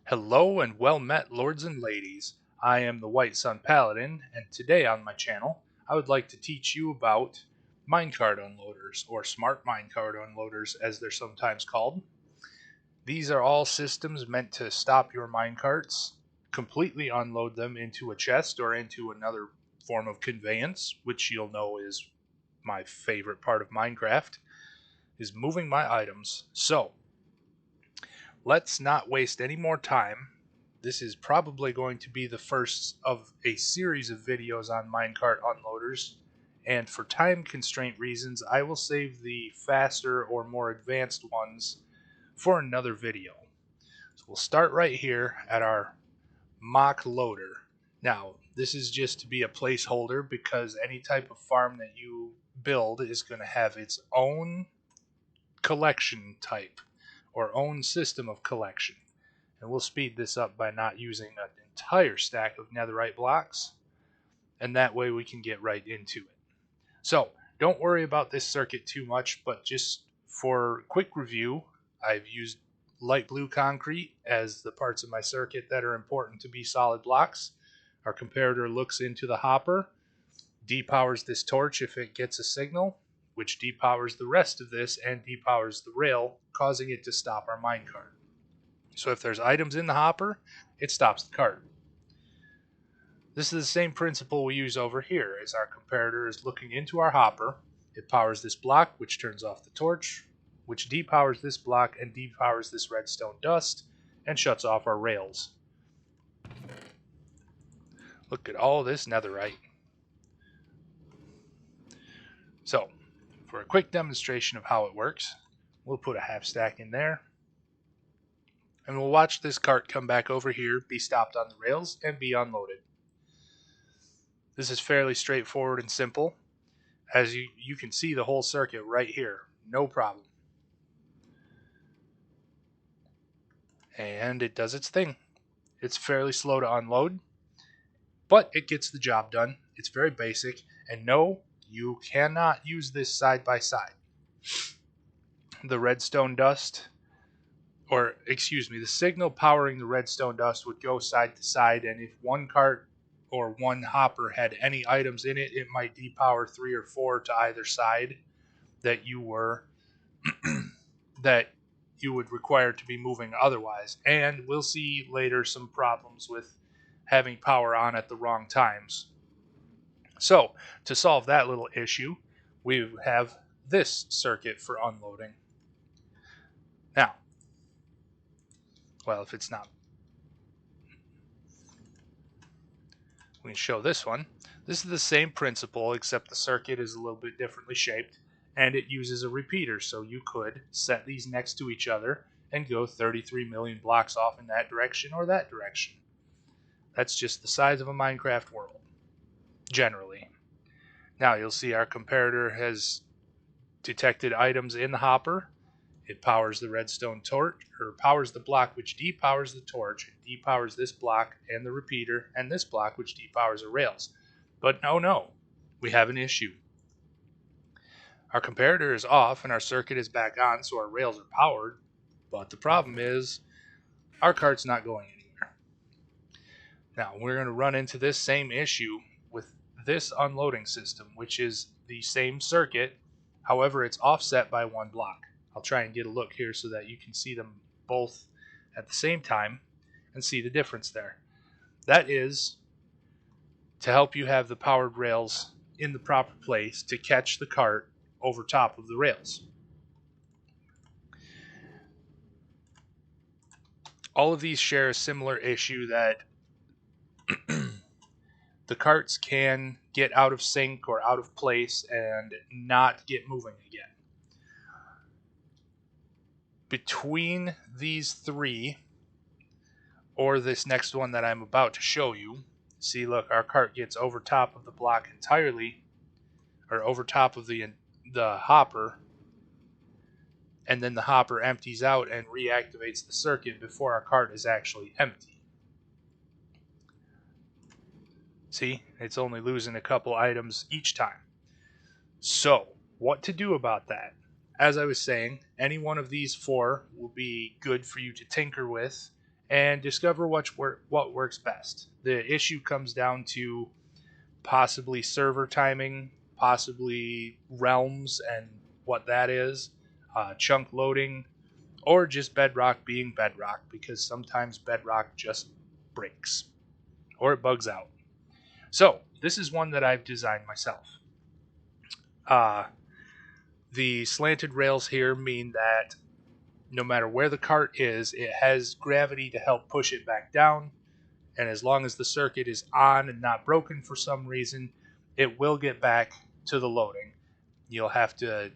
Hello and well met, lords and ladies. I am the White Sun Paladin, and today on my channel, I would like to teach you about Minecart Unloaders, or Smart Minecart Unloaders as they're sometimes called. These are all systems meant to stop your minecarts, completely unload them into a chest or into another form of conveyance, which you'll know is my favorite part of Minecraft, is moving my items. So, let's not waste any more time. This is probably going to be the first of a series of videos on Minecart Unloaders, and for time constraint reasons, I will save the faster or more advanced ones for another video. So we'll start right here at our mock loader. Now, this is just to be a placeholder because any type of farm that you build is going to have its own collection type or own system of collection. And we'll speed this up by not using an entire stack of netherite blocks, and that way we can get right into it. So don't worry about this circuit too much, but just for quick review, I've used light blue concrete as the parts of my circuit that are important to be solid blocks. Our comparator looks into the hopper, depowers this torch if it gets a signal, which depowers the rest of this and depowers the rail, causing it to stop our minecart. So if there's items in the hopper, it stops the cart. This is the same principle we use over here. As our comparator is looking into our hopper, it powers this block, which turns off the torch, which depowers this block and depowers this redstone dust, and shuts off our rails. Look at all this netherite. So, for a quick demonstration of how it works, we'll put a half stack in there, and we'll watch this cart come back over here, be stopped on the rails, and be unloaded. This is fairly straightforward and simple. As you can see the whole circuit right here, no problem. And it does its thing. It's fairly slow to unload, but it gets the job done. It's very basic, and no, you cannot use this side by side. The redstone dust, or excuse me, the signal powering the redstone dust would go side to side, and if one cart or one hopper had any items in it, it might depower 3 or 4 to either side that you were that you would require to be moving otherwise. And we'll see later some problems with having power on at the wrong times. So to solve that little issue, we have this circuit for unloading. Now, well, if it's not, we can show this one. This is the same principle, except the circuit is a little bit differently shaped, and it uses a repeater, so you could set these next to each other and go 33 million blocks off in that direction or that direction. That's just the size of a Minecraft world, generally. Now you'll see our comparator has detected items in the hopper. It powers the redstone torch, or powers the block which depowers the torch. It depowers this block and the repeater, and this block which depowers the rails. But no, we have an issue. Our comparator is off and our circuit is back on, so our rails are powered. But the problem is, our cart's not going anywhere. Now, we're going to run into this same issue with this unloading system, which is the same circuit, however, it's offset by 1 block. I'll try and get a look here so that you can see them both at the same time and see the difference there. That is to help you have the powered rails in the proper place to catch the cart over top of the rails. All of these share a similar issue that the carts can get out of sync or out of place and not get moving again. Between these 3, or this next one that I'm about to show you, see, look, our cart gets over top of the block entirely, or over top of the hopper, and then the hopper empties out and reactivates the circuit before our cart is actually empty. See, it's only losing a couple items each time. So, what to do about that? As I was saying, any one of these 4 will be good for you to tinker with and discover what works best. The issue comes down to possibly server timing, possibly realms and what that is, chunk loading, or just Bedrock being Bedrock, because sometimes Bedrock just breaks or it bugs out. So, this is one that I've designed myself. Uh, the slanted rails here mean that no matter where the cart is, it has gravity to help push it back down. And as long as the circuit is on and not broken for some reason, it will get back to the loading. You'll have to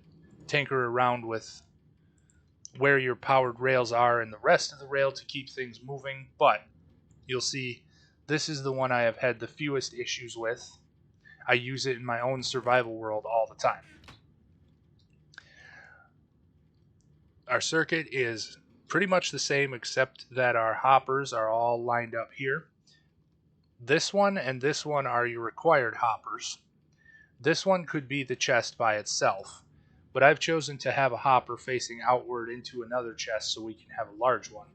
tinker around with where your powered rails are and the rest of the rail to keep things moving, but you'll see this is the one I have had the fewest issues with. I use it in my own survival world all the time. Our circuit is pretty much the same, except that our hoppers are all lined up here. This one and this one are your required hoppers. This one could be the chest by itself, but I've chosen to have a hopper facing outward into another chest so we can have a large one.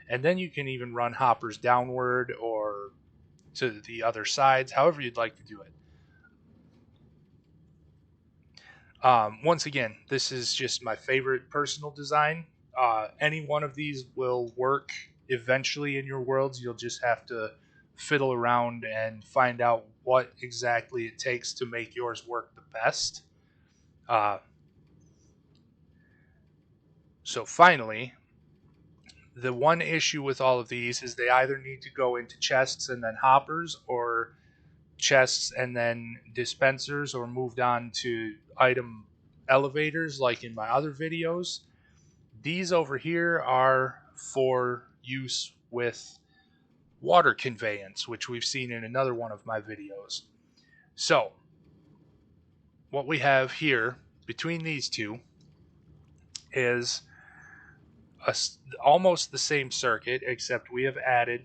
And then you can even run hoppers downward or to the other sides, however you'd like to do it. Once again, this is just my favorite personal design. Any one of these will work eventually in your worlds. You'll just have to fiddle around and find out what exactly it takes to make yours work the best. So finally, the one issue with all of these is they either need to go into chests and then hoppers, or chests and then dispensers, or moved on to item elevators like in my other videos. These over here are for use with water conveyance, which we've seen in another one of my videos. So, what we have here between these two is almost the same circuit, except we have added,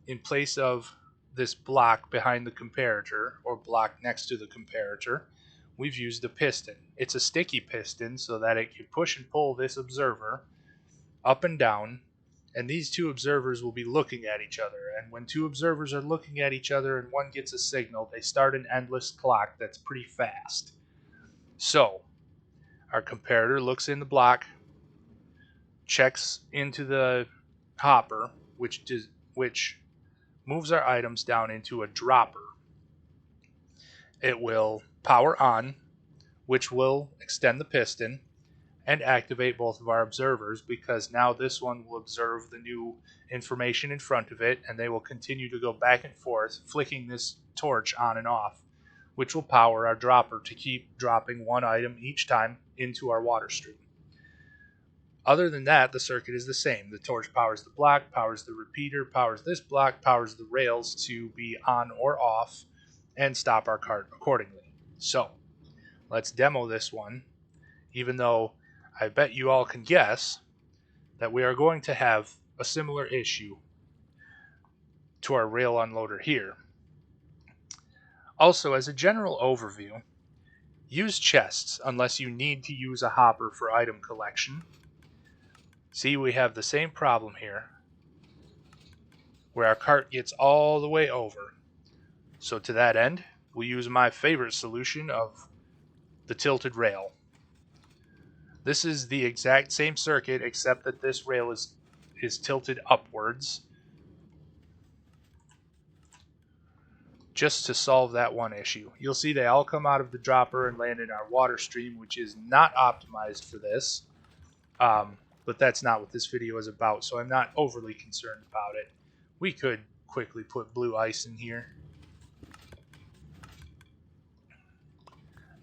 in place of this block behind the comparator, or block next to the comparator, we've used a piston. It's a sticky piston so that it can push and pull this observer up and down, and these two observers will be looking at each other. And when two observers are looking at each other and one gets a signal, they start an endless clock that's pretty fast. So, our comparator looks in the block, checks into the hopper, which moves our items down into a dropper. It will power on, which will extend the piston and activate both of our observers, because now this one will observe the new information in front of it, and they will continue to go back and forth, flicking this torch on and off, which will power our dropper to keep dropping one item each time into our water stream. Other than that, the circuit is the same. The torch powers the block, powers the repeater, powers this block, powers the rails to be on or off, and stop our cart accordingly. So, let's demo this one, even though I bet you all can guess that we are going to have a similar issue to our rail unloader here. Also, as a general overview, use chests unless you need to use a hopper for item collection. See, we have the same problem here, where our cart gets all the way over. So to that end, we'll use my favorite solution of the tilted rail. This is the exact same circuit, except that this rail is tilted upwards, just to solve that one issue. You'll see they all come out of the dropper and land in our water stream, which is not optimized for this. But that's not what this video is about, so I'm not overly concerned about it. We could quickly put blue ice in here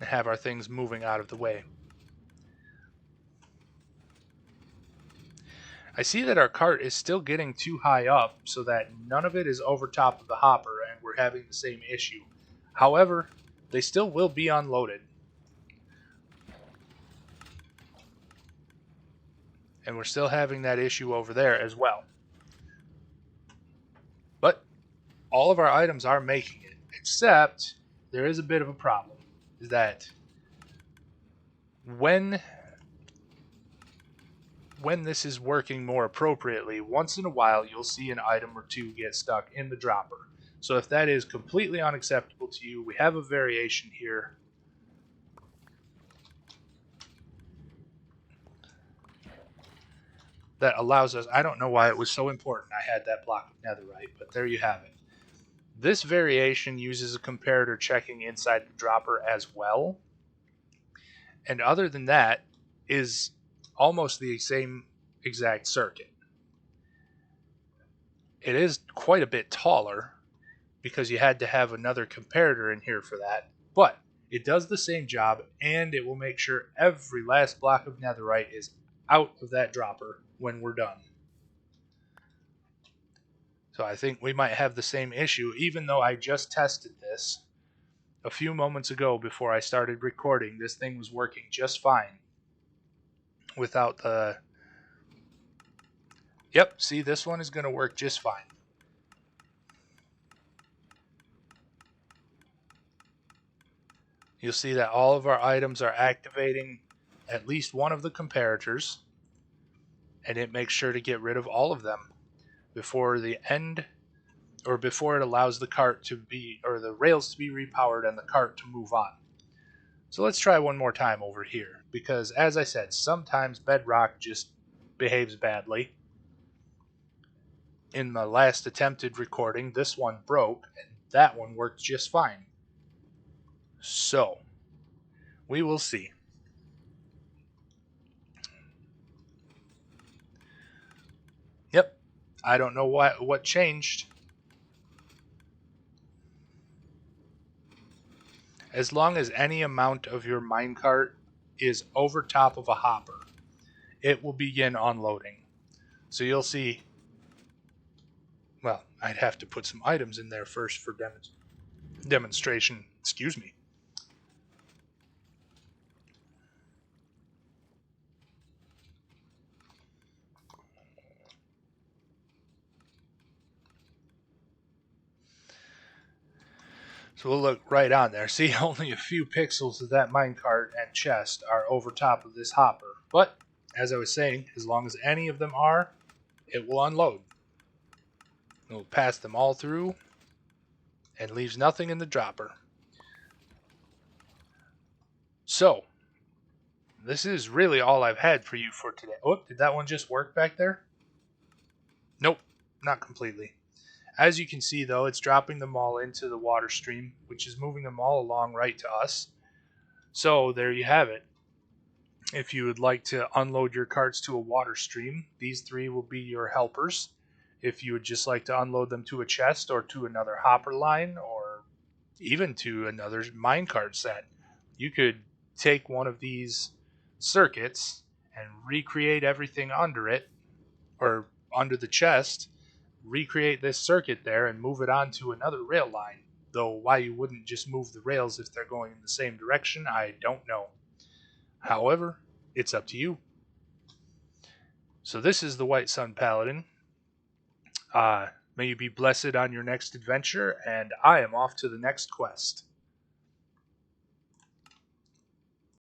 and have our things moving out of the way. I see that our cart is still getting too high up, so that none of it is over top of the hopper, and we're having the same issue. However, they still will be unloaded. And we're still having that issue over there as well. But all of our items are making it, except there is a bit of a problem. Is that when when this is working more appropriately, once in a while you'll see an item or two get stuck in the dropper. So if that is completely unacceptable to you, we have a variation here that allows us, I don't know why it was so important I had that block of netherite, but there you have it. This variation uses a comparator checking inside the dropper as well. And other than that, is almost the same exact circuit. It is quite a bit taller because you had to have another comparator in here for that, but it does the same job and it will make sure every last block of netherite is out of that dropper when we're done. So I think we might have the same issue, even though I just tested this a few moments ago before I started recording. This thing was working just fine without the... Yep, see, this one is going to work just fine. You'll see that all of our items are activating at least one of the comparators, and it makes sure to get rid of all of them before the end, or before it allows the cart to be, or the rails to be repowered and the cart to move on. So let's try one more time over here, because as I said, sometimes Bedrock just behaves badly. In the last attempted recording, this one broke, and that one worked just fine. So, we will see. Yep, I don't know what changed. As long as any amount of your minecart is over top of a hopper, it will begin unloading. So you'll see, well, I'd have to put some items in there first for demonstration. Excuse me. So we'll look right on there. See, only a few pixels of that minecart and chest are over top of this hopper. But, as I was saying, as long as any of them are, it will unload. It will pass them all through and leaves nothing in the dropper. So, this is really all I've had for you for today. Oh, did that one just work back there? Nope, not completely. As you can see, though, it's dropping them all into the water stream, which is moving them all along right to us. So there you have it. If you would like to unload your carts to a water stream, these three will be your helpers. If you would just like to unload them to a chest or to another hopper line or even to another minecart set, you could take one of these circuits and recreate everything under it, or under the chest, recreate this circuit there and move it onto another rail line. Though why you wouldn't just move the rails if they're going in the same direction, I don't know. However, it's up to you. So this is the White Sun Paladin. May you be blessed on your next adventure, and I am off to the next quest.